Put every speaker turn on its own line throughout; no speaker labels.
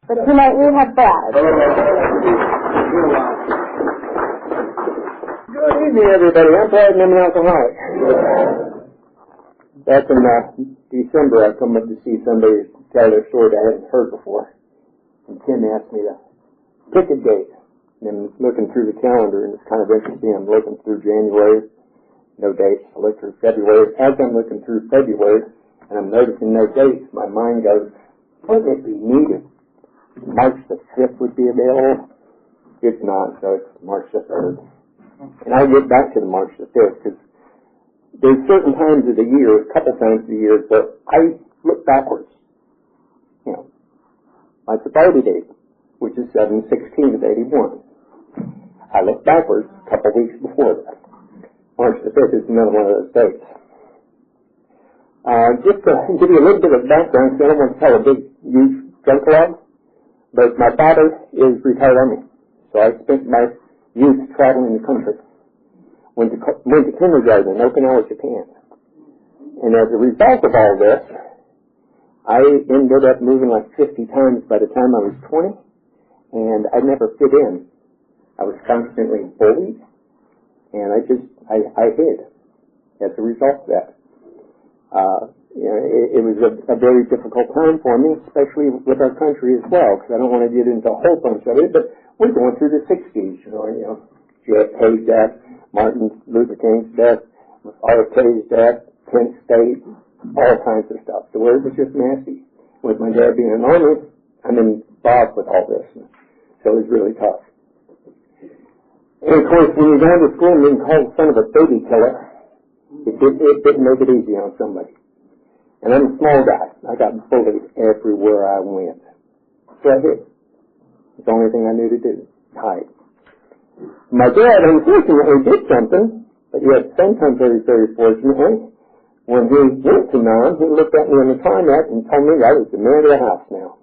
But tonight we have Brad.
Good evening, everybody. I'm Brad, and I'm an alcoholic. Back in December, I come up to see somebody tell their story that I hadn't heard before. And Tim asked me to pick a date. And I'm looking through the calendar, and it's kind of interesting. I'm looking through January, no dates. I look through February. As I'm looking through February, and I'm noticing no dates, my mind goes, wouldn't it be needed? March the 5th would be available. It's not, so it's March the 3rd. And I get back to the March the 5th because there's certain times of the year, a couple times of the year, where I look backwards. You know, my sobriety date, which is 7/16 of 81. I look backwards a couple weeks before that. March the 5th is another one of those dates. Just to give you a little bit of background, because I don't want to tell a big, huge drunk log, but my father is retired Army, so I spent my youth traveling the country. Went to kindergarten in Okinawa, Japan. And as a result of all this, I ended up moving like 50 times by the time I was 20, and I never fit in. I was constantly bullied, and I hid as a result of that. It was a very difficult time for me, especially with our country as well, because I don't want to get into a whole bunch of it, but we're going through the 60s, JFK's death, Martin Luther King's death, RFK's death, Kent State, all kinds of stuff. The word was just nasty. With my dad being an Army, I'm involved with all this, so it was really tough. And of course, when you're down to school and being called the son of a baby killer, it didn't make it easy on somebody. And I'm a small guy. I got bullied everywhere I went. So I hid. It's the only thing I knew to do, hide. My dad, unfortunately, did something, but yet sometimes very, very fortunately, when he went to NABA, he looked at me on the tarmac and told me I was the man of the house now.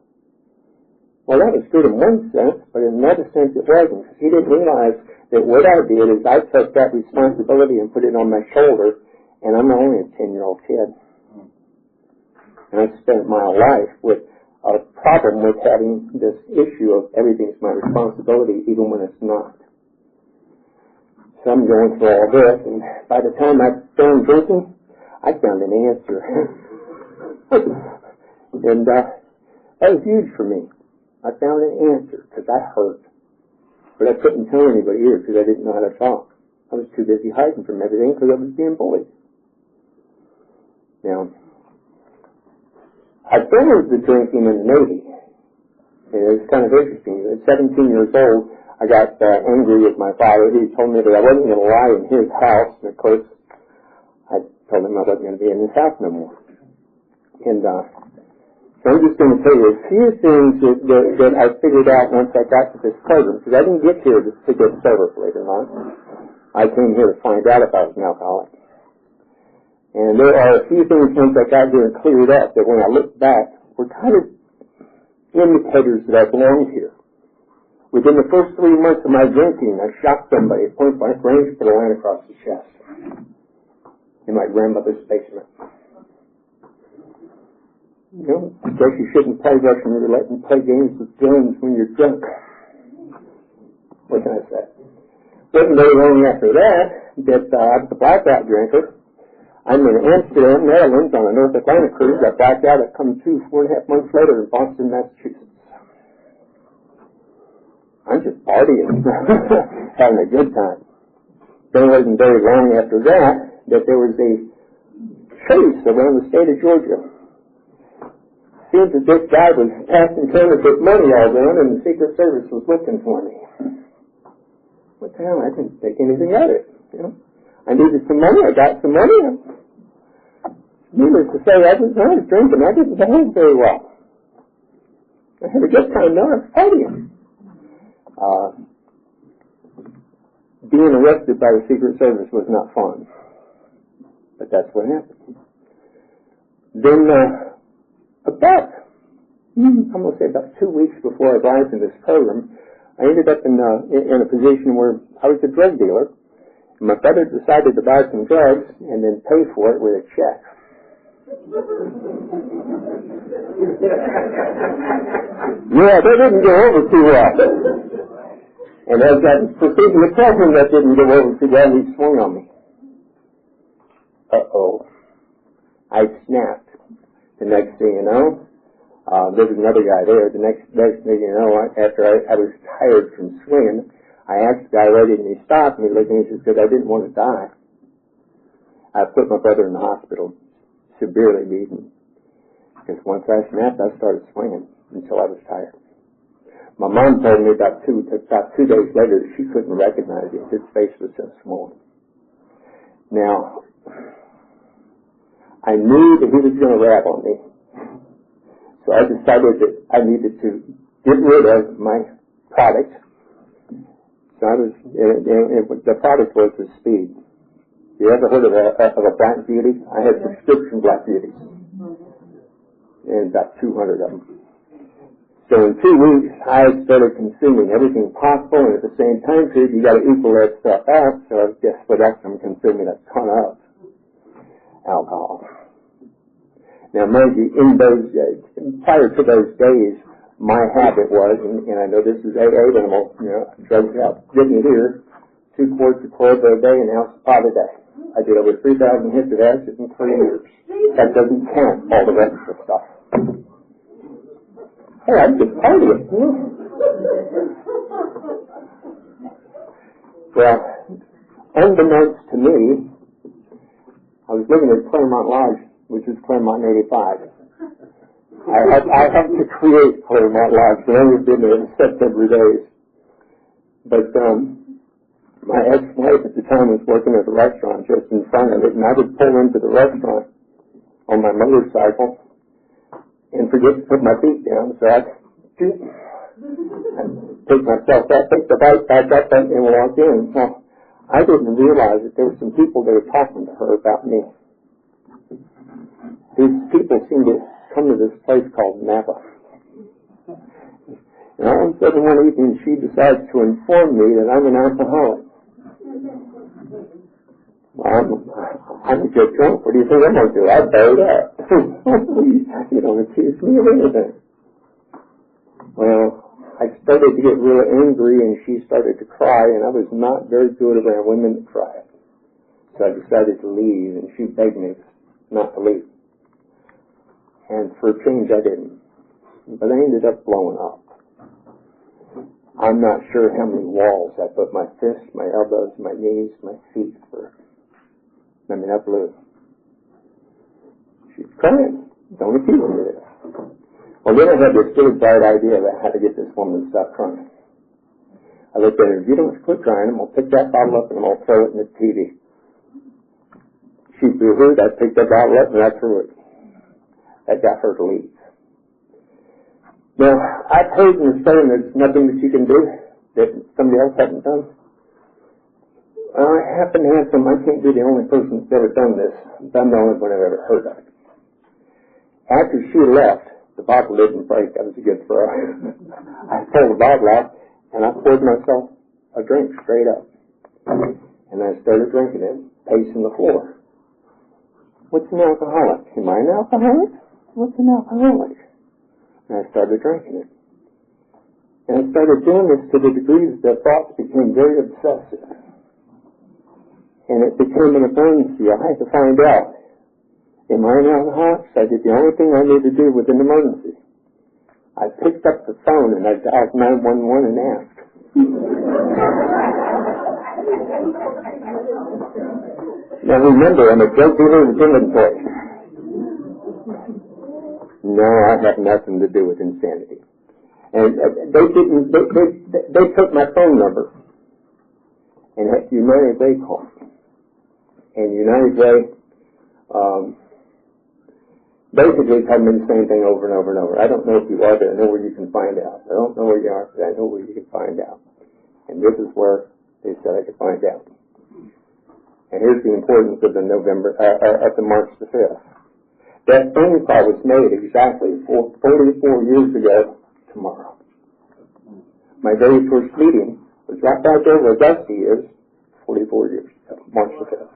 Well, that was good in one sense, but in another sense it wasn't, because he didn't realize that what I did is I took that responsibility and put it on my shoulder, and I'm only a 10-year-old kid. And I spent my life with a problem with having this issue of everything's my responsibility, even when it's not. So I'm going through all this, and by the time I started drinking, I found an answer. And that was huge for me. I found an answer, because I hurt. But I couldn't tell anybody either, because I didn't know how to talk. I was too busy hiding from everything, because I was being bullied. Now, I finished the drinking in the Navy. And it was kind of interesting. At 17 years old, I got angry with my father. He told me that I wasn't going to lie in his house. And of course, I told him I wasn't going to be in his house no more. And so I'm just going to tell you a few things that I figured out once I got to this program. Because I didn't get here to get sober, believe it or not. I came here to find out if I was an alcoholic. And there are a few things once I got here and cleared up that when I look back were kind of indicators that I belonged here. Within the first 3 months of my drinking, I shot somebody at point blank range, put a line across the chest in my grandmother's basement. You know, I guess you shouldn't play Russian roulette and play games with guns when you're drunk. What can I say? Wasn't very long after that I was a blackout drinker. I'm in Amsterdam, Maryland, on a North Atlantic cruise. I blacked out. I come to 4.5 months later in Boston, Massachusetts. I'm just partying, having a good time. Then it wasn't very long after that there was a chase around the state of Georgia. Seems that this guy was passing counterfeit money all around, and the Secret Service was looking for me. What the hell? I didn't take anything out of it. You know, I needed some money. I got some money. Needless to say, I was drinking. I didn't behave very well. I had a good time. No, I was partying. Being arrested by the Secret Service was not fun. But that's what happened. Then, I'm going to say about 2 weeks before I arrived in this program, I ended up in a position where I was a drug dealer. And my brother decided to buy some drugs and then pay for it with a check. Yeah, they didn't go over too well. And as I was proceeding to tell him that didn't go over too well, he swung on me. Uh-oh. I snapped. The next thing you know, there was another guy there. The next thing you know, after I was tired from swinging, I asked the guy why didn't he stop, and he looked at me and said, because I didn't want to die. I put my brother in the hospital, severely beaten. Because once I snapped, I started swinging until I was tired. My mom told me about 2 days later that she couldn't recognize him. His face was so small. Now, I knew that he was going to rap on me. So I decided that I needed to get rid of my product. So the product was the speed. You ever heard of a Black Beauty? I had prescription Black Beauties. And about 200 of them. So in 2 weeks, I started consuming everything possible, and at the same time period, you got to equal that stuff out. So guess what else I'm consuming? A ton of alcohol. Now, mind you, in those prior to those days, my habit was, and I know this is AA, but I'm drugs out, getting it here, 2 quarts of Corvo a day, an ounce of pot a day. I did over 3,000 hits of acid in 3 years. That doesn't count all the rest of the stuff. Hey, I'm just partying. Well, unbeknownst to me, I was living at Claremont Lodge, which is Claremont 85. I helped to create Claremont Lodge, but I've been there except every day. But my ex-wife at the time was working at a restaurant just in front of it, and I would pull into the restaurant on my motorcycle and forget to put my feet down, so I'd take myself up, pick the bike back up, and walk in. Well, I didn't realize that there were some people that were talking to her about me. These people seem to come to this place called NABA. And all of a sudden one evening she decides to inform me that I'm an alcoholic. Well, I'm a good drunk. What do you think I'm going to do? I bowed up. You don't accuse me of anything. Well, I started to get real angry and she started to cry, and I was not very good around women that cried. So I decided to leave, and she begged me not to leave. And for a change, I didn't. But I ended up blowing up. I'm not sure how many walls I put my fists, my elbows, my knees, my feet through. I mean, I blew. She's crying. Don't accuse me of this. Well, then I had this really bright idea about how to get this woman to stop crying. I looked at her, if you don't quit crying, I'm going to pick that bottle up and I'm going to throw it in the TV. She boo-hooed, I picked that bottle up and I threw it. That got her to leave. Now, I've heard in the saying there's nothing that you can do that somebody else hasn't done. I happen to have I can't be the only person that's ever done this. I'm the only one I've ever heard of it. After she left, the bottle didn't break. That was a good throw. I pulled the bottle out and I poured myself a drink straight up. And I started drinking it, pacing the floor. What's an alcoholic? Am I an alcoholic? What's an alcoholic? And I started drinking it. And I started doing this to the degree that thoughts became very obsessive. And it became an emergency. I had to find out, am I an alcoholic? So I did the only thing I needed to do with an emergency. I picked up the phone and I dialed 911 and asked. Now remember, I'm a drug dealer in inventory. No, I have nothing to do with insanity. And they took my phone number and had United Way call me. And United Way basically told me the same thing over and over and over. I don't know if you are, but I know where you can find out. I don't know where you are, but I know where you can find out. And this is where they said I could find out. And here's the importance of the March the 5th. That phone call was made exactly 44 years ago tomorrow. My very first meeting was right back there where Dusty is, 44 years ago, March the 5th.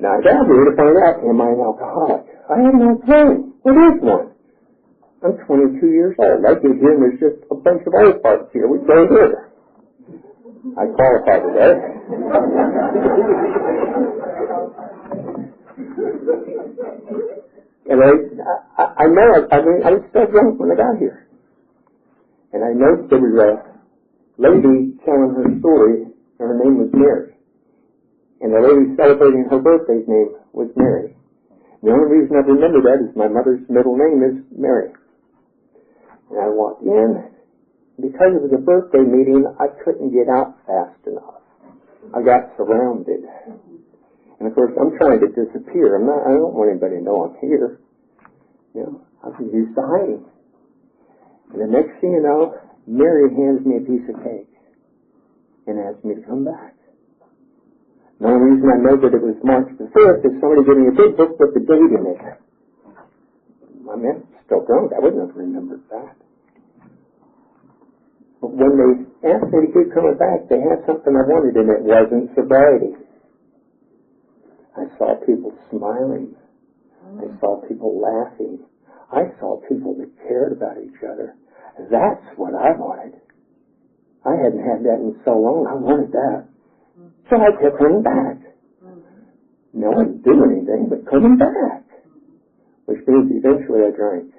Now I got here to find out, am I an alcoholic? I have no clue. What is one? I'm 22 years old. I get here and there's just a bunch of old parts here. We go here. I qualify today. And I know, I was still drunk when I got here. And I noticed there was a lady telling her story, and her name was Mary. And the lady celebrating her birthday's name was Mary. The only reason I remember that is my mother's middle name is Mary. And I walked in. Because it was a birthday meeting, I couldn't get out fast enough. I got surrounded. And of course, I'm trying to disappear. I don't want anybody to know I'm here. You know, I was used to hiding. And the next thing you know, Mary hands me a piece of cake and asks me to come back. The only reason I know that it was March the 5th is somebody gave me a big book with the date in it. I mean, still drunk. I wouldn't have remembered that. But when they asked me to keep coming back, they had something I wanted, and it wasn't sobriety. I saw people smiling. I saw people laughing. I saw people that cared about each other. That's what I wanted. I hadn't had that in so long. I wanted that. So I kept coming back. No one did anything but coming back. Which means eventually I drank.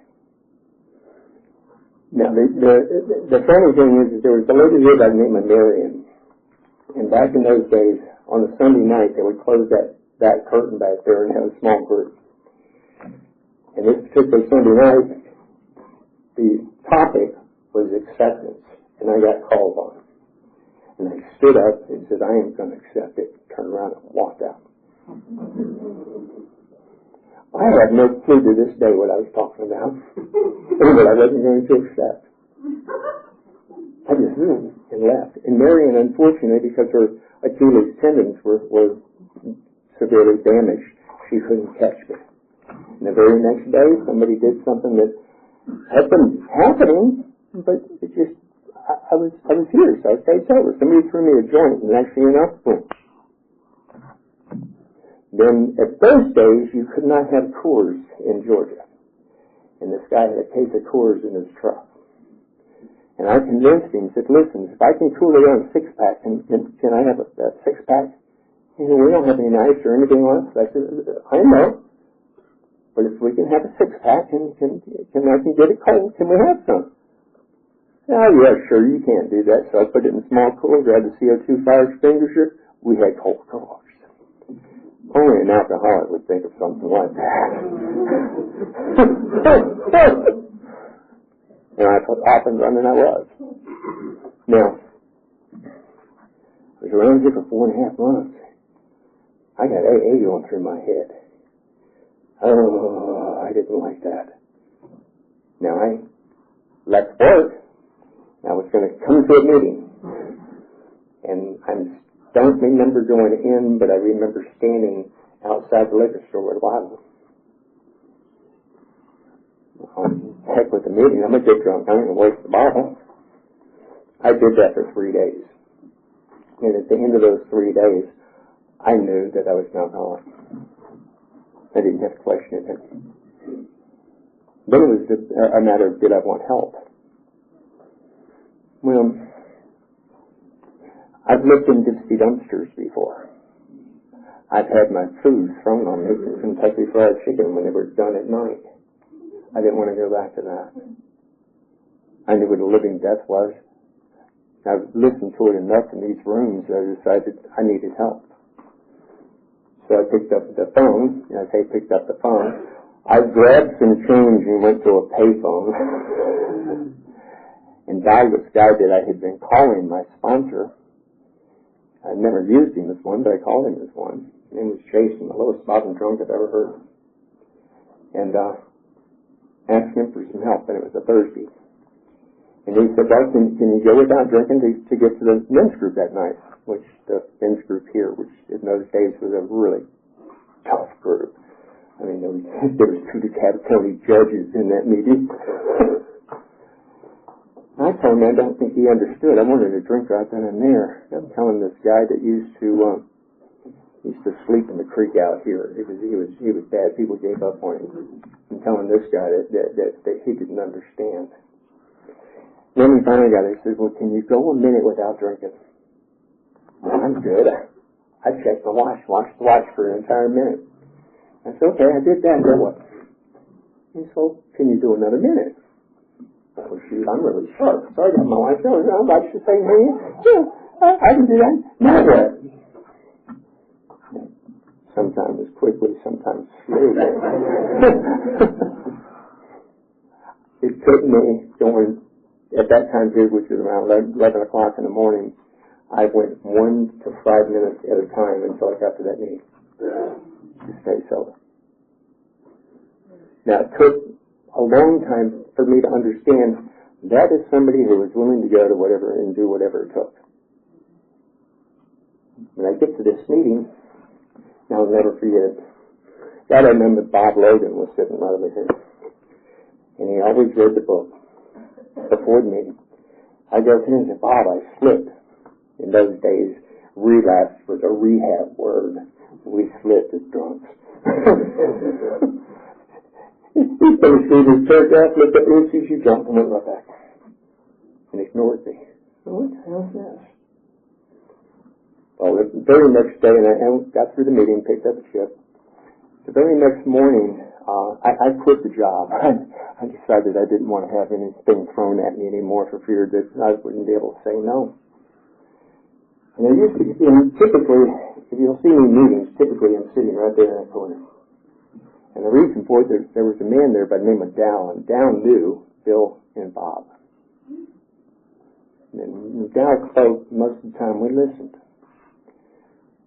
Now, the funny thing is that there was a lady here by the name of Marion. And back in those days, on a Sunday night, they would close that curtain back there and have a small group. And this particular Sunday night, the topic was acceptance. And I got called on. And I stood up and said, I am going to accept it. Turned around and walked out. I have no clue to this day what I was talking about, or what I wasn't going to accept. I just knew and left. And Marion, unfortunately, because her Achilles tendons were severely damaged, she couldn't catch me. And the very next day, somebody did something that had been happening, but it just, I was here, so I stayed sober. Somebody threw me a joint, and next thing you know, boom. Then, at those days, you could not have Coors in Georgia. And this guy had a case of Coors in his truck. And I convinced him, said, listen, if I can cool it down a six-pack, can I have a six-pack? He said, we don't have any ice or anything else. I said, I know. But if we can have a six-pack, and I can get it cold, can we have some? Oh, yeah, sure, you can't do that. So I put it in small coolers, grabbed the CO2 fire extinguisher. We had cold Coors. Only an alcoholic would think of something like that. And I put off and running I was. Now, I was around here for 4.5 months. I got AA going through my head. Oh, I didn't like that. Now, I left work. I was going to come to a meeting. And I don't remember going in, but I remember standing outside the liquor store with a bottle. Heck with the meeting, I'm going to get drunk. I'm going to waste the bottle. I did that for 3 days. And at the end of those 3 days, I knew that I was an alcoholic. I didn't have to question it. Then it was a matter of, did I want help? Well, I've lived in empty dumpsters before. I've had my food thrown on me from Kentucky Fried Chicken when they were done at night. I didn't want to go back to that. I knew what a living death was. I've listened to it enough in these rooms that I decided I needed help. So I picked up the phone, and I say picked up the phone. I grabbed some change and went to a payphone and dialed this guy that I had been calling my sponsor. I'd never used him as one, but I called him as one. His name was Jason, the lowest bottom drunk I've ever heard. And asked him for some help, and it was a Thursday. And he said, well, can you go without drinking to get to the men's group that night? Which the men's group here, which in those days was a really tough group. I mean, there was 2 DeKalb County judges in that meeting. I told him I don't think he understood. I wanted a drink right then and there. I'm telling this guy that used to He used to sleep in the creek out here. He was bad. People gave up on him and telling this guy that he didn't understand. Then he finally got it. He said, well, can you go a minute without drinking? Well, I'm good. I checked my watched the watch for an entire minute. I said, okay, I did that. Then what? He said, well, can you do another minute? Oh, shoot, I'm really sharp. So I got my watch going. I watched the same thing. Yeah, I can do that. Now what? Sometimes quickly, sometimes slowly. It took me going, at that time period, which was around 11 o'clock in the morning, I went 1 to 5 minutes at a time until I got to that meeting to stay sober. Now, it took a long time for me to understand that is somebody who was willing to go to whatever and do whatever it took. When I get to this meeting, I'll never forget it. God, I remember Bob Logan was sitting right over here. And he always read the book before the meeting. I go to him and say, Bob, I slipped. In those days, relapse was a rehab word. We slipped as drunks. He finished reading his paragraph, looked at me and said, you jumped and went right back. And ignored me. What the hell is this? Well, the very next day, and I got through the meeting, picked up a shift. The very next morning, I quit the job. I decided I didn't want to have anything thrown at me anymore for fear that I wouldn't be able to say no. And there used to be, typically, if you'll see me in meetings, typically I'm sitting right there in that corner. And the reason for it, there was a man there by the name of Dow, and Dow knew Bill and Bob. And Dow spoke most of the time we listened.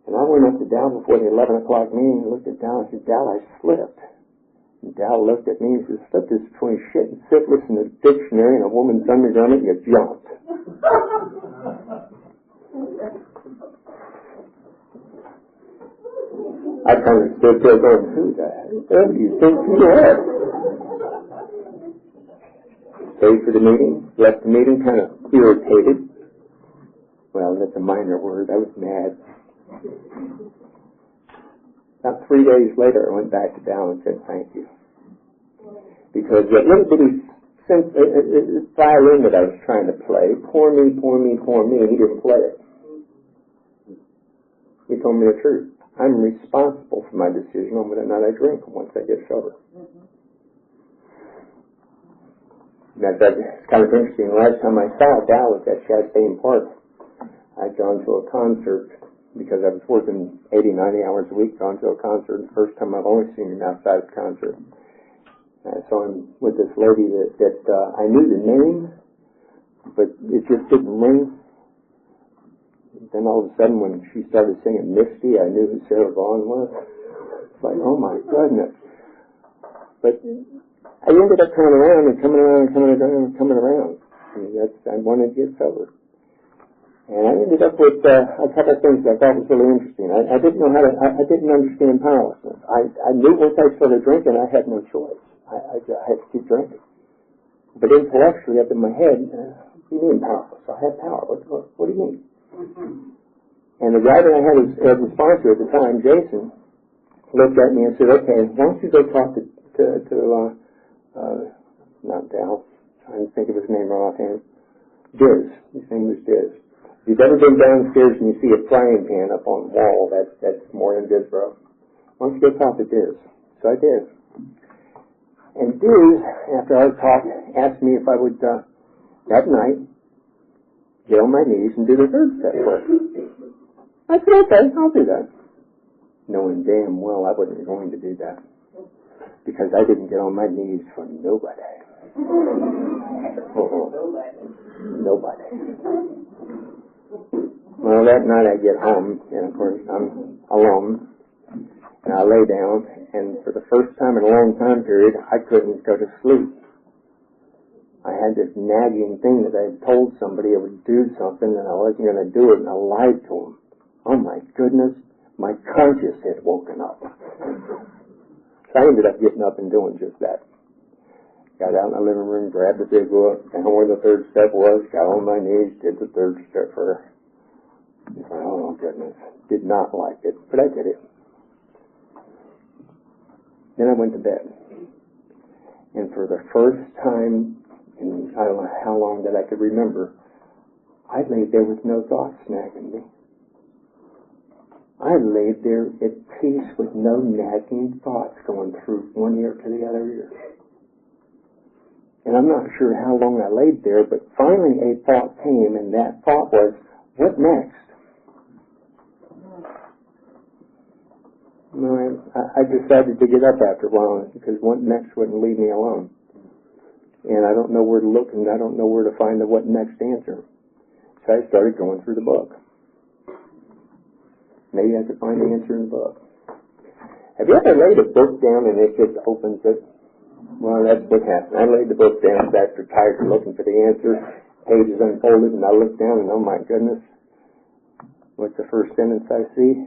And I went up to Dow before the 11 o'clock meeting and looked at Dow and said, Dow, I slipped. And Dow looked at me and said, slipped is between shit and syphilis in the dictionary and a woman's undergarment, you jumped. I kind of stood there going, who the hell do you think you are? Stayed for the meeting, left the meeting kind of irritated. Well, that's a minor word. I was mad. About 3 days later, I went back to Dow and said thank you. Because that little bitty violin that I was trying to play, pour me, pour me, pour me, he didn't play it. He told me the truth. I'm responsible for my decision on whether or not I drink once I get sober. That's kind of interesting. The last time I saw Dow was at Chastain Park. I'd gone to a concert because I was working 80, 90 hours a week, gone to a concert. The first time I've only seen him outside the concert. I saw him with this lady that I knew the name, but it just didn't ring. Then all of a sudden when she started singing Misty, I knew who Sarah Vaughan was. It's like, oh my goodness. But I ended up coming around and coming around and coming around and coming around. I mean, I wanted to get sober. And I ended up with a couple of things that I thought was really interesting. I didn't know I didn't understand powerlessness. I knew once I started drinking, I had no choice. I had to keep drinking. But intellectually, up in my head, what do you mean powerless? I have power. What do you mean? And the guy that I had as a sponsor at the time, Jason, looked at me and said, okay, why don't you go talk to not Dal, trying to think of his name right offhand, Diz. His name was Diz. If you've ever been downstairs and you see a frying pan up on the wall, that's more than Disbro. Why don't you go talk to Diz? So I did. And Diz, after our talk, asked me if I would, that night, get on my knees and do the third step work. I said, okay, I'll do that. Knowing damn well I wasn't going to do that. Because I didn't get on my knees for nobody. Nobody. Well, that night I get home, and of course I'm alone, and I lay down, and for the first time in a long time period, I couldn't go to sleep. I had this nagging thing that I had told somebody I would do something, and I wasn't going to do it, and I lied to them. Oh my goodness, my conscience had woken up. So I ended up getting up and doing just that. Got out in the living room, grabbed the big book, found where the third step was, got on my knees, did the third step for her. Oh, goodness. Did not like it, but I did it. Then I went to bed. And for the first time in I don't know how long that I could remember, I laid there with no thoughts nagging me. I laid there at peace with no nagging thoughts going through one ear to the other ear. And I'm not sure how long I laid there, but finally a thought came, and that thought was, what next? I decided to get up after a while because what next wouldn't leave me alone. And I don't know where to look, and I don't know where to find the what next answer. So I started going through the book. Maybe I could find the answer in the book. Have you ever laid a book down and it just opens it? Well, that's what happened. I laid the book down after tired of looking for the answer. Pages unfolded, and I looked down, and oh my goodness, what's the first sentence I see?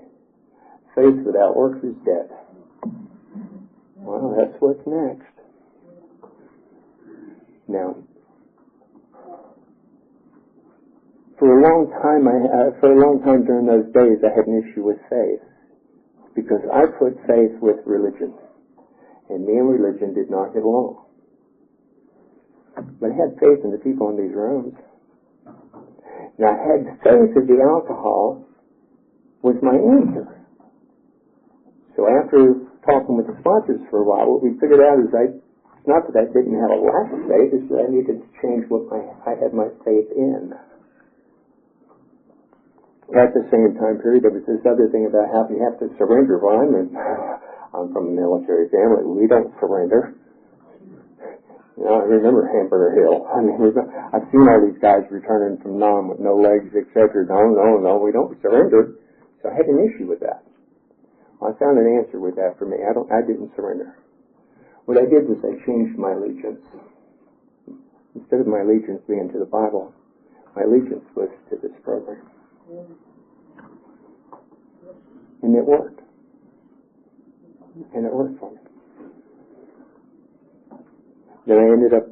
Faith without works is dead. Well, that's what's next. Now, for a long time during those days, I had an issue with faith because I put faith with religion, and me and religion did not get along. But I had faith in the people in these rooms. Now, I had faith that the alcohol was my answer. So after talking with the sponsors for a while, what we figured out is it's not that I didn't have a lack of faith, it's that I needed to change what I had my faith in. At the same time period, there was this other thing about how you have to surrender. Well, I'm from a military family. We don't surrender. You know, I remember Hamburger Hill. I mean, I've seen all these guys returning from Nam with no legs, etc. No, we don't surrender. So I had an issue with that. I found an answer with that for me. I didn't surrender. What I did was I changed my allegiance. Instead of my allegiance being to the Bible, my allegiance was to this program. And it worked. And it worked for me. Then I ended up,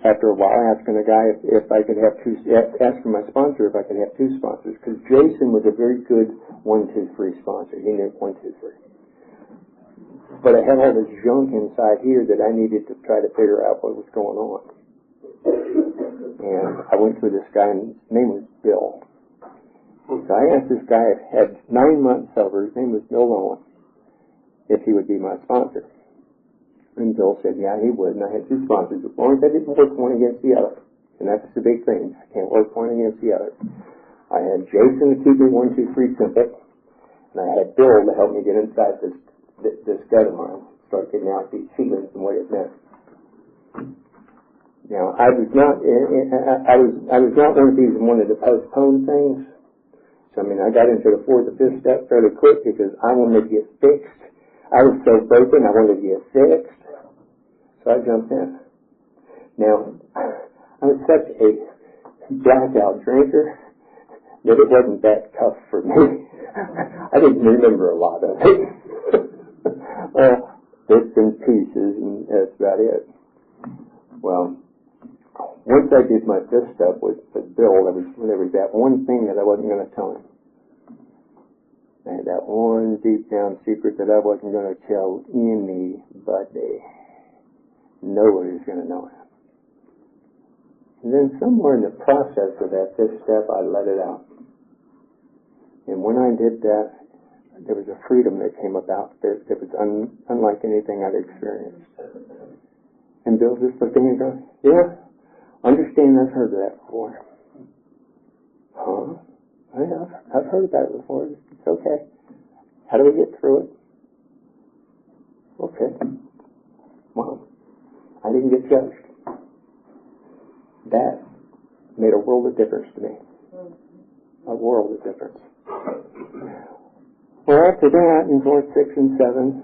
after a while, asking a guy if I could have asking my sponsor if I could have two sponsors, because Jason was a very good 1-2-3 sponsor. He knew 1-2-3. But I had all this junk inside here that I needed to try to figure out what was going on. And I went through this guy, and his name was Bill. So I asked this guy, had 9 months sober, his name was Bill Owen, if he would be my sponsor. And Bill said, yeah, he would. And I had two sponsors, as long as I didn't work one against the other. And that's the big thing. I can't work one against the other. I had Jason to keep me 1-2-3 simple. And I had Bill to help me get inside this gut of mine. Start getting out these feelings and what it meant. Now, I was not one of these who wanted to postpone things. So, I mean, I got into the 4th or 5th step fairly quick because I wanted to get fixed. I was so broken, I wanted to get fixed. So I jumped in. Now, I was such a blackout drinker that it wasn't that tough for me. I didn't remember a lot of it. Bits and pieces, and that's about it. Well, once I did my 5th step with Bill, there was that one thing that I wasn't going to tell him. I had that one deep down secret that I wasn't going to tell anybody. Nobody's going to know it. And then somewhere in the process of that 5th step, I let it out. And when I did that, there was a freedom that came about that was unlike anything I'd experienced. And Bill just looked at me and goes, yeah, understand, I've heard of that before. Huh? Yeah, I've heard about it before. It's okay. How do we get through it? Okay. Well, I didn't get judged. That made a world of difference to me. A world of difference. Well, after that, in 4, 6, and 7,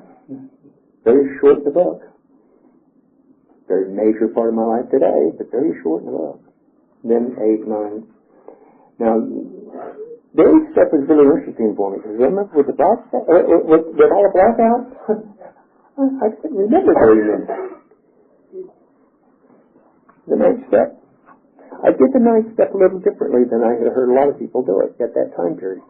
very short in the book. Very major part of my life today, but very short in the book. Then 8, 9. Now, the 8th step was really interesting for me, because remember with the black step, with all the blackouts, I couldn't remember very many. The 9th step, I did the 9 step a little differently than I had heard a lot of people do it at that time period.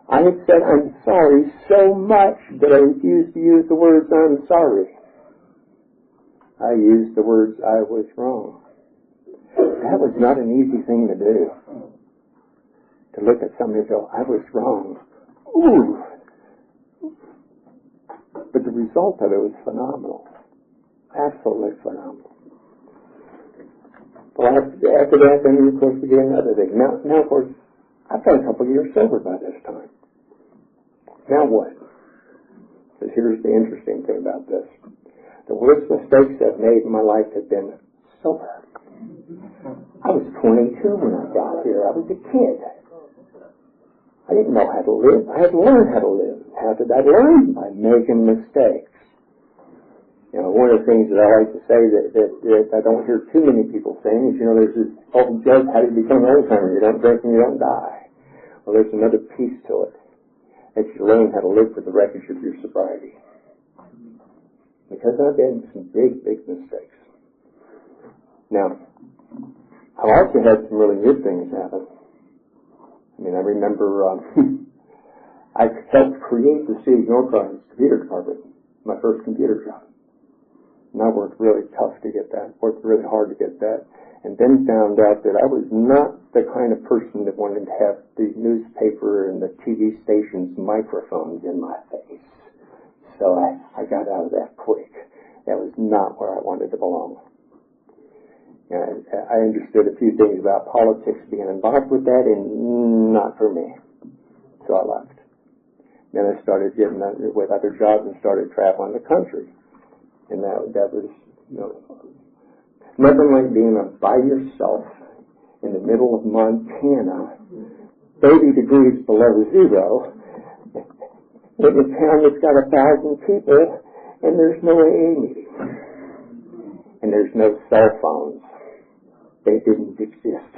I had said I'm sorry so much that I refused to use the words I'm sorry. I used the words I was wrong. That was not an easy thing to do. To look at somebody and go, I was wrong. Ooh. But the result of it was phenomenal. Absolutely phenomenal. Well, after that, then, of course, we did another thing. Now, of course, I've got a couple of years sober by this time. Now what? Because here's the interesting thing about this. The worst mistakes I've made in my life have been sober. I was 22 when I got here. I was a kid. I didn't know how to live. I had to learn how to live. How did I learn? By making mistakes. You know, one of the things that I like to say that I don't hear too many people saying is, you know, there's this old joke, how do you become an old-timer? You don't drink and you don't die. Well, there's another piece to it. That you learn how to live with the wreckage of your sobriety. Because I've made some big, big mistakes. Now, I've also had some really good things happen. I mean, I remember I helped create the City of North Carolina's computer department, my first computer job. And I worked really tough to get that, worked really hard to get that, and then found out that I was not the kind of person that wanted to have the newspaper and the TV station's microphones in my face. So I got out of that quick. That was not where I wanted to belong. And I understood a few things about politics being involved with that, and not for me. So I left. Then I started getting with other jobs and started traveling the country. And that was, you know, nothing like being by yourself in the middle of Montana, 30 degrees below zero, in a town that's got 1,000 people, and there's no AA meeting. And there's no cell phones. They didn't exist.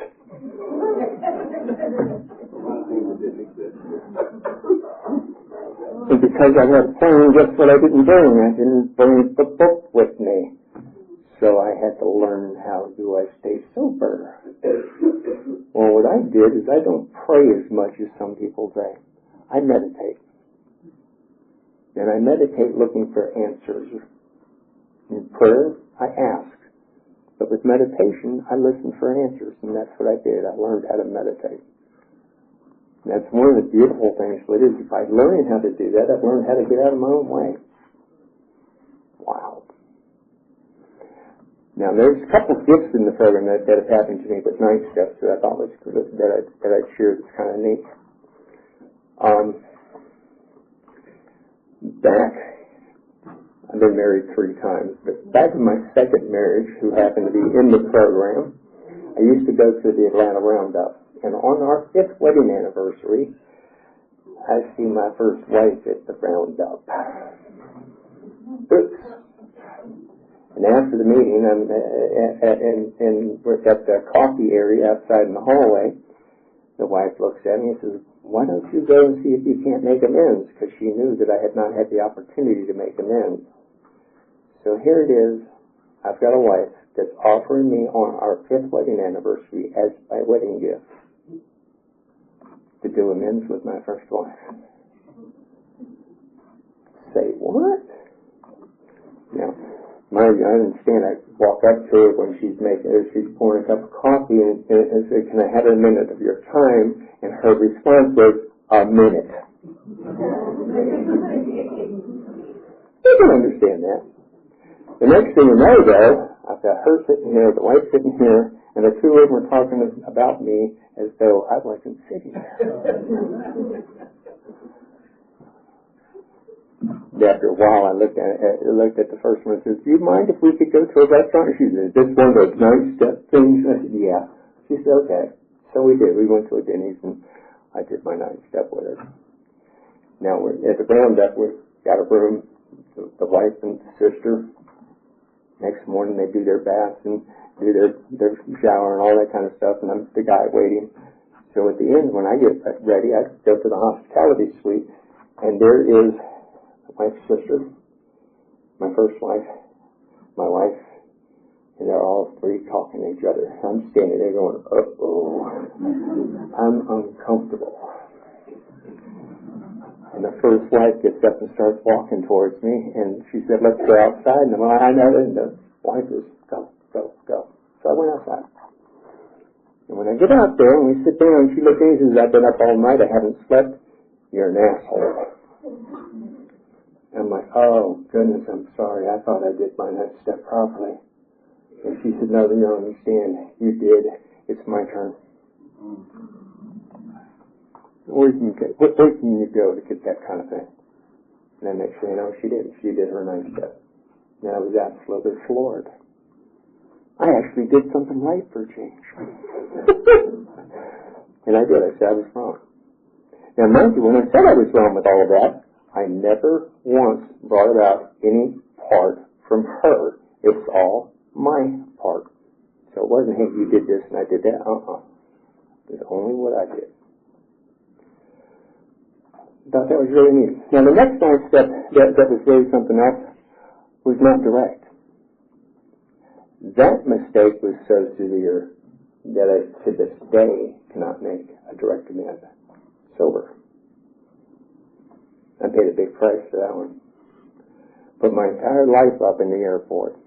And because I was playing just what I didn't bring, I didn't bring the book with me. So I had to learn how do I stay sober. Well, what I did is I don't pray as much as some people say. I meditate. And I meditate looking for answers. In prayer, I ask. But with meditation, I listen for answers. And that's what I did. I learned how to meditate. And that's one of the beautiful things with it is if I learn how to do that, I've learned how to get out of my own way. Wow. Now, there's a couple of gifts in the program that have happened to me with 9 steps that I thought was that I'd share that's kind of neat. I've been married 3 times, but back in my second marriage, who happened to be in the program, I used to go to the Atlanta Roundup. And on our 5th wedding anniversary, I see my first wife at the Roundup. Oops. And after the meeting, and we're at the coffee area outside in the hallway, the wife looks at me and says, why don't you go and see if you can't make amends? Because she knew that I had not had the opportunity to make amends. So here it is. I've got a wife that's offering me on our 5th wedding anniversary as my wedding gift to do amends with my first wife. Say what? Now, I understand. I walk up to her when she's pouring a cup of coffee and say, can I have a minute of your time? And her response was, a minute. You can understand that. The next thing you know, though, I've got her sitting here, the wife sitting here, and the two of them are talking about me as though I wasn't sitting there. After a while, I looked at the first one and said, do you mind if we could go to a restaurant? She said, is this one of those 9-step things? I said, yeah. She said, okay. So we did. We went to a Denny's, and I did my 9-step with her. Now, we're at the Roundup. We've got a room, the wife and sister. Next morning, they do their baths and do their shower and all that kind of stuff, and I'm the guy waiting. So at the end, when I get ready, I go to the hospitality suite, and there is my sister, my first wife, my wife, and they're all 3 already talking to each other. I'm standing there going, uh-oh. I'm uncomfortable. And the first wife gets up and starts walking towards me, and she said, let's go outside. And I know that, and the wife was, go. So I went outside. And when I get out there and we sit down, she looked at me and says, I've been up all night, I haven't slept. You're an asshole. I'm like, oh, goodness, I'm sorry. I thought I did my next step properly. And she said, no, you don't understand. You did. It's my turn. Where can you go to get that kind of thing? And then next thing you know, she did. She did her ninth step. And I was absolutely floored. I actually did something right for a change. And I did. I said I was wrong. Now, mind you, when I said I was wrong with all of that, I never once brought about any part from her. It's all my part. So it wasn't, hey, you did this and I did that. It was only what I did. I thought that was really neat. Now, the next step that was really something else was not direct. That mistake was so severe that I, to this day, cannot make a direct amend sober. I paid a big price for that one. Put my entire life up in the air for it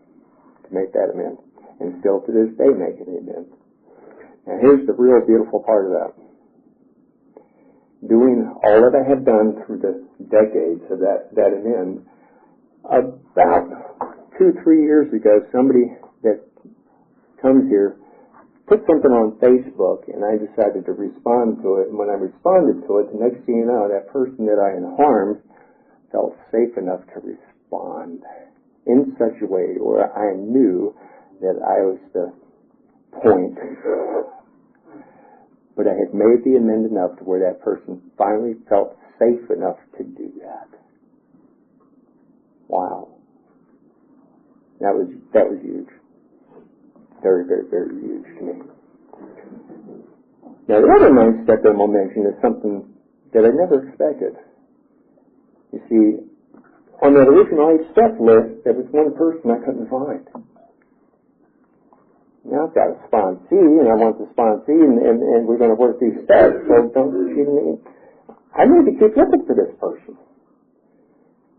to make that amend, and still to this day making the amend. Now here's the real beautiful part of that. Doing all that I have done through the decades of that amend, about 2-3 years ago, somebody that comes here put something on Facebook, and I decided to respond to it. And when I responded to it, the next thing you know, that person that I had harmed felt safe enough to respond in such a way where I knew that I was the point. But I had made the amend enough to where that person finally felt safe enough to do that. Wow. That was huge. Very, very, very huge to me. Now, the other ninth step that I'm going to mention is something that I never expected. You see, on that original 8-step list, there was one person I couldn't find. Now I've got a sponsee, and I want the sponsee, and we're going to work these steps, so I need to keep looking for this person.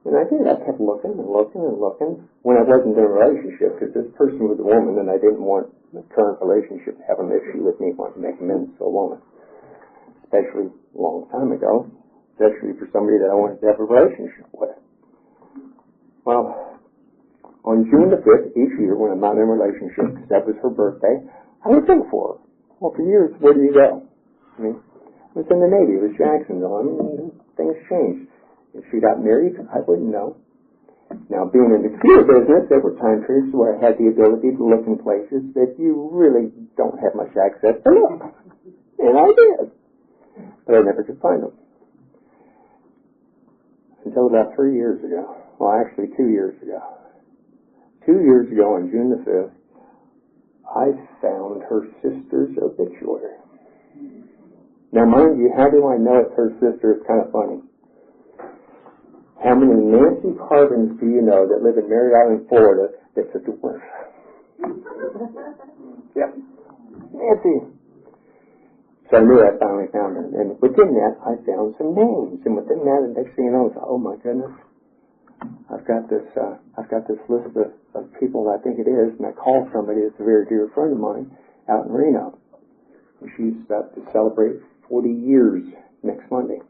And I did. I kept looking and looking and looking when I wasn't in a relationship, because this person was a woman, and I didn't want the current relationship to have an issue with me wanting to make amends to a woman, especially a long time ago, especially for somebody that I wanted to have a relationship with. Well, on June the 5th each year, when I'm not in a relationship, because that was her birthday, I would think for her. Well, for years, where do you go? I mean, I was in the Navy. It was Jacksonville. I mean, things changed. If she got married, I wouldn't know. Now, being in the computer business, there were time periods where I had the ability to look in places that you really don't have much access to look. And I did. But I never could find them. Until about 3 years ago. Well, actually 2 years ago. 2 years ago, on June the 5th, I found her sister's obituary. Now, mind you, how do I know it's her sister? It's kind of funny. How many Nancy Carvins do you know that live in Mary Island, Florida, that's a dwarf? Yep. Nancy. So I knew I finally found her. And within that, I found some names. And within that, the next thing you know, I was like, oh my goodness. I've got this list of people I think it is, and I called somebody that's a very dear friend of mine out in Reno. And she's about to celebrate 40 years next Monday.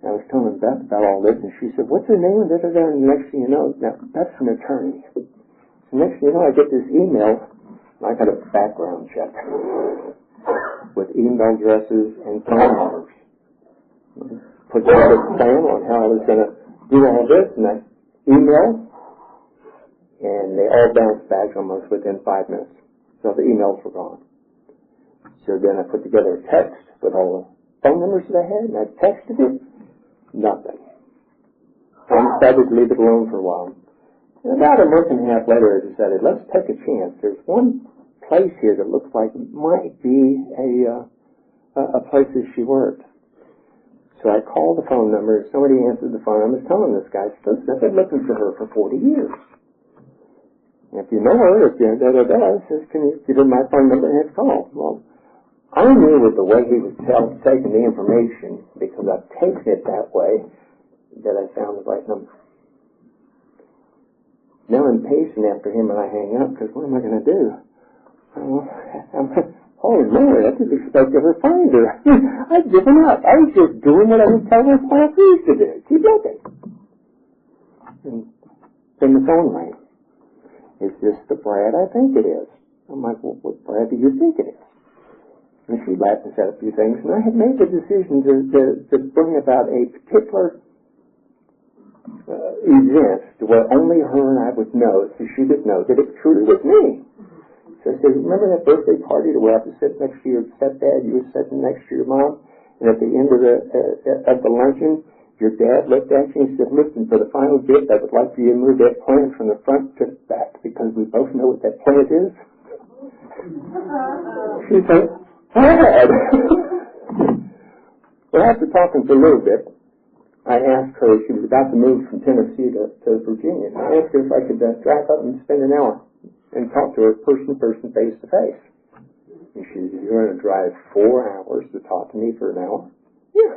I was telling Beth about all this, and she said, what's her name? And the next thing you know, now, that's an attorney. The next thing you know, I get this email, and I got a background check with email addresses and phone numbers. Put together a plan on how I was going to do all this, and I emailed, and they all bounced back almost within 5 minutes. So the emails were gone. So then I put together a text with all the phone numbers that I had, and I texted it. Nothing. I decided to leave it alone for a while. And about a month and a half later, I decided, let's take a chance. There's one place here that looks like it might be a place that she worked. So I called the phone number. Somebody answered the phone. I was telling this guy, I've been looking for her for 40 years. if you know her, if you says, can you give her my phone number and have call? Well, I knew with the way he was taking the information, because I've taken it that way, that I found the right number. Now I'm pacing after him and I hang up, because what am I going to do? Holy moly, I didn't expect to ever find her. I'd given up. I was just doing what I was telling my spouses to do. Keep looking. And then the phone rang. Is this the Brad I think it is? I'm like, well, what Brad do you think it is? And she laughed and said a few things, and I had made the decision to bring about a particular event to where only her and I would know, so she would know that it truly was me. So I said, remember that birthday party where I was sitting next to your stepdad, you were sitting next to your mom, and at the end of the luncheon, your dad looked at you and said, listen, for the final gift, I would like for you to move that plant from the front to the back because we both know what that plant is. She said, Dad! Well, after talking for a little bit, I asked her, she was about to move from Tennessee to Virginia, I asked her if I could drive up and spend an hour and talk to her person to face to face. And she said, you're going to drive 4 hours to talk to me for an hour? Yeah.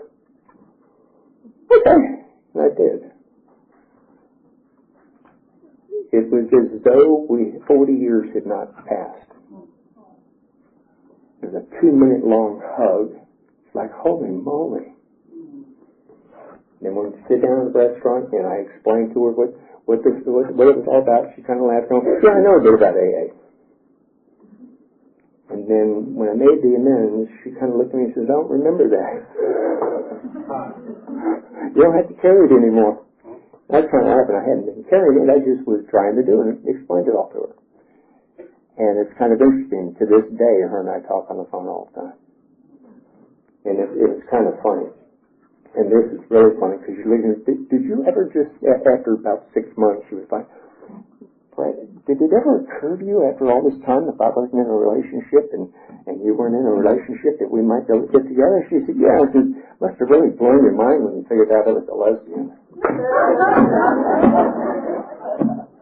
Okay. And I did. It was as though 40 years had not passed. It was a 2-minute long hug. It's like, holy moly. Then when we sit down at the restaurant and I explained to her what it was all about, she kind of laughed and went, yeah, I know a bit about AA. And then when I made the amends, she kind of looked at me and said, I don't remember that. You don't have to carry it anymore. That's kind of happened. I hadn't been carrying it. I just was trying to do it and explained it all to her. And it's kind of interesting. To this day, her and I talk on the phone all the time. And it's kind of funny. And this is really funny because did you ever just, after about 6 months, she was like, did it ever occur to you after all this time if I wasn't in a relationship and you weren't in a relationship that we might be able to get together? She said, yeah. I said, must have really blown your mind when you figured out I was a lesbian.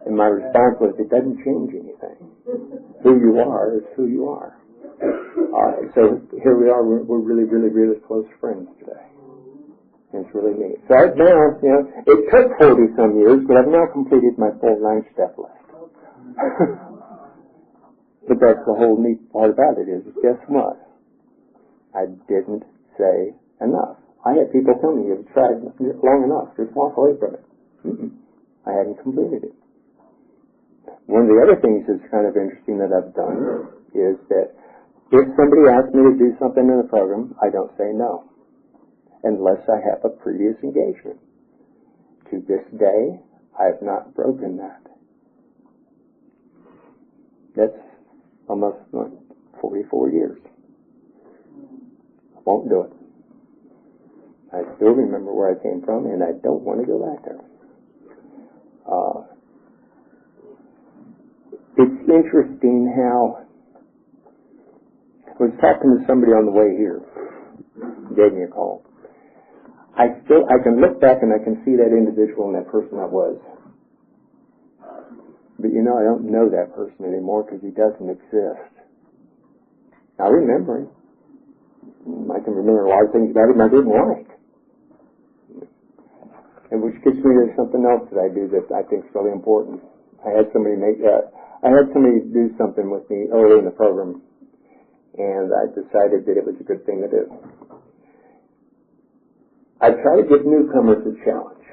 And my response was, it doesn't change anything. Who you are is who you are. So here we are, we're really, really, really close friends today. And it's really neat. So I've now, it took 40-some years, but I've now completed my full 9-step list. But that's the whole neat part about it is, guess what? I didn't say enough. I had people tell me, you've tried long enough, just walk away from it. I hadn't completed it. One of the other things that's kind of interesting that I've done is that if somebody asks me to do something in the program, I don't say no, unless I have a previous engagement. To this day, I have not broken that. That's almost 44 years. I won't do it. I still remember where I came from, and I don't want to go back there. It's interesting how I was talking to somebody on the way here. He gave me a call. I can look back and I can see that individual and that person I was. But I don't know that person anymore because he doesn't exist. I remember him. I can remember a lot of things about him I didn't like. And which gets me to something else that I do that I think is really important. I had somebody do something with me early in the program, and I decided that it was a good thing to do. I try to give newcomers a challenge.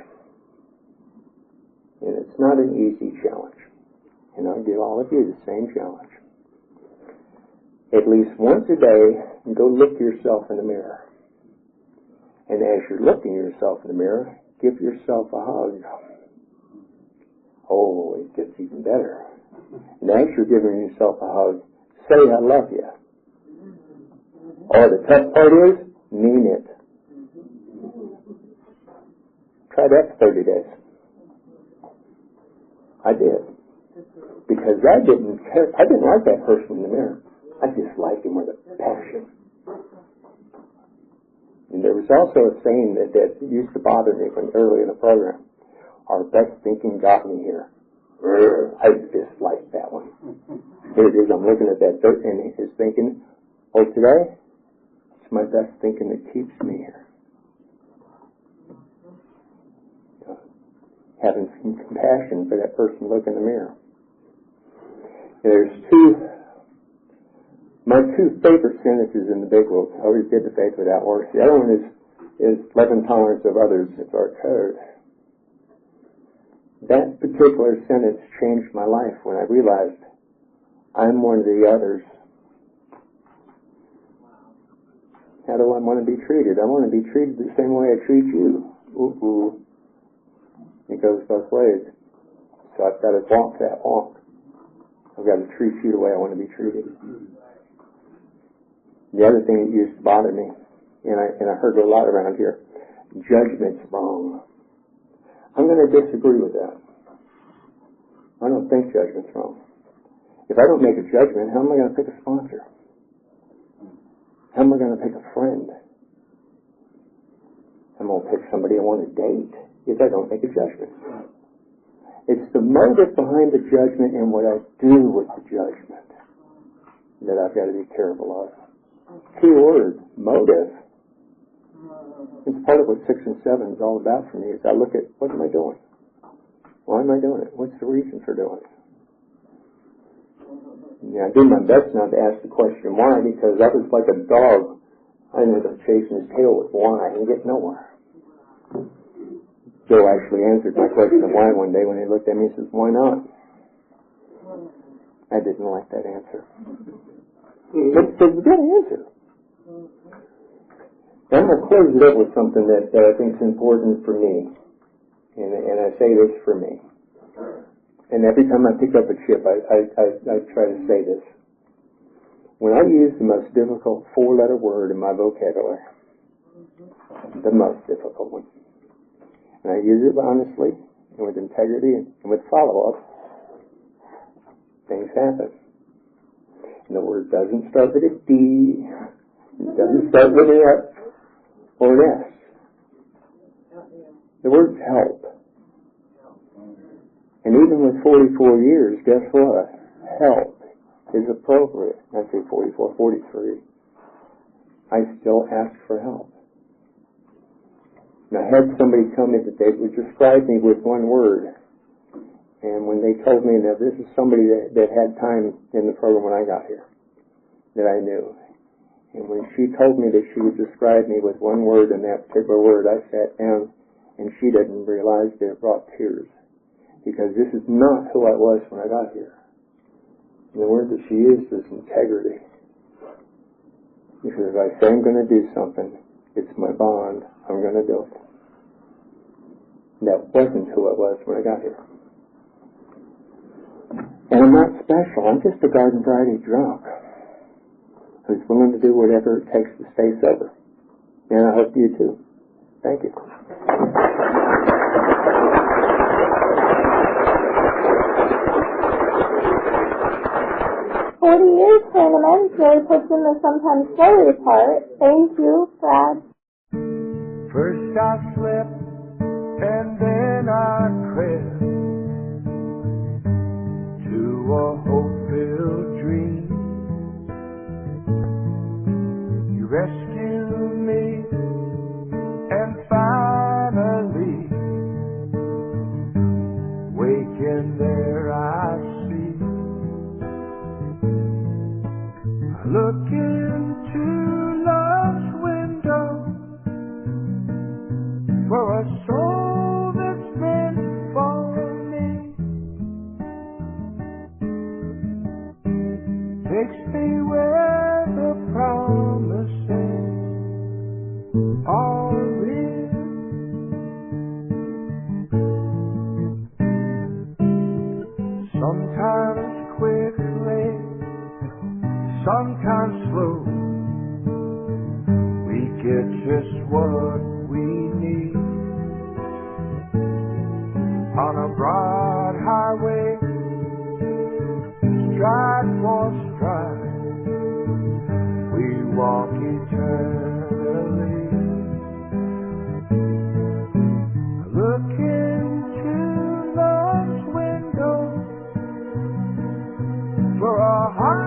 And it's not an easy challenge. And I give all of you the same challenge. At least once a day, go look yourself in the mirror. And as you're looking at yourself in the mirror, give yourself a hug. Oh, it gets even better. And as you're giving yourself a hug, say, I love you. Or the tough part is, mean it. Try that for 30 days. I did. Because I didn't like that person in the mirror. I disliked him with a passion. And there was also a saying that used to bother me early in the program. Our best thinking got me here. I disliked that here it is, I'm looking at that dirt and is thinking, oh, today, it's my best thinking that keeps me here. Having some compassion for that person look in the mirror. There's my two favorite sentences in the big book. I always did the faith without works. The other one is love and tolerance of others. It's our code. That particular sentence changed my life when I realized I'm one of the others. How do I want to be treated? I want to be treated the same way I treat you. Ooh. It goes both ways. So I've got to walk that walk. I've got to treat you the way I want to be treated. The other thing that used to bother me, and I heard it a lot around here, judgment's wrong. I'm going to disagree with that. I don't think judgment's wrong. If I don't make a judgment, how am I going to pick a sponsor? How am I going to pick a friend? I'm going to pick somebody I want to date if I don't make a judgment. It's the motive behind the judgment and what I do with the judgment that I've got to be careful of. Key word, motive. It's part of what 6 and 7 is all about for me, is I look at, what am I doing? Why am I doing it? What's the reason for doing it? Yeah, I do my best not to ask the question why, because I was like a dog. I ended up chasing his tail with why and get nowhere. Joe actually answered my question of why one day when he looked at me and says, why not? I didn't like that answer. But it's a good answer. I'm going to close it up with something that I think is important for me. And I say this for me. And every time I pick up a chip, I try to say this. When I use the most difficult 4-letter word in my vocabulary, the most difficult one, and I use it honestly and with integrity and with follow-up, things happen. And the word doesn't start with a D, it doesn't start with an F or an S. The word's help. And even with 44 years, guess what? Help is appropriate. I say 44, 43. I still ask for help. And I had somebody tell me that they would describe me with one word. And when they told me that this is somebody that had time in the program when I got here, that I knew. And when she told me that she would describe me with one word, and that particular word, I sat down, and she didn't realize that it brought tears. Because this is not who I was when I got here. And the word that she used was integrity. Because if I say I'm going to do something, it's my bond, I'm going to do it. And that wasn't who I was when I got here. And I'm not special, I'm just a garden variety drunk who's willing to do whatever it takes to stay sober. And I hope you too. Thank you.
40 years tournament really puts in the sometimes scary part. Thank you, Brad.
First I slept and then I crept to a hope-filled dream. You rescued me and finally waking there I see. I look into love's window for a soul that's meant for me. Takes me where the promises are real. Sometimes quickly, sometimes slow, we get just what we need. On a broad highway, stride for stride, we walk eternally. Look into love's window for a heart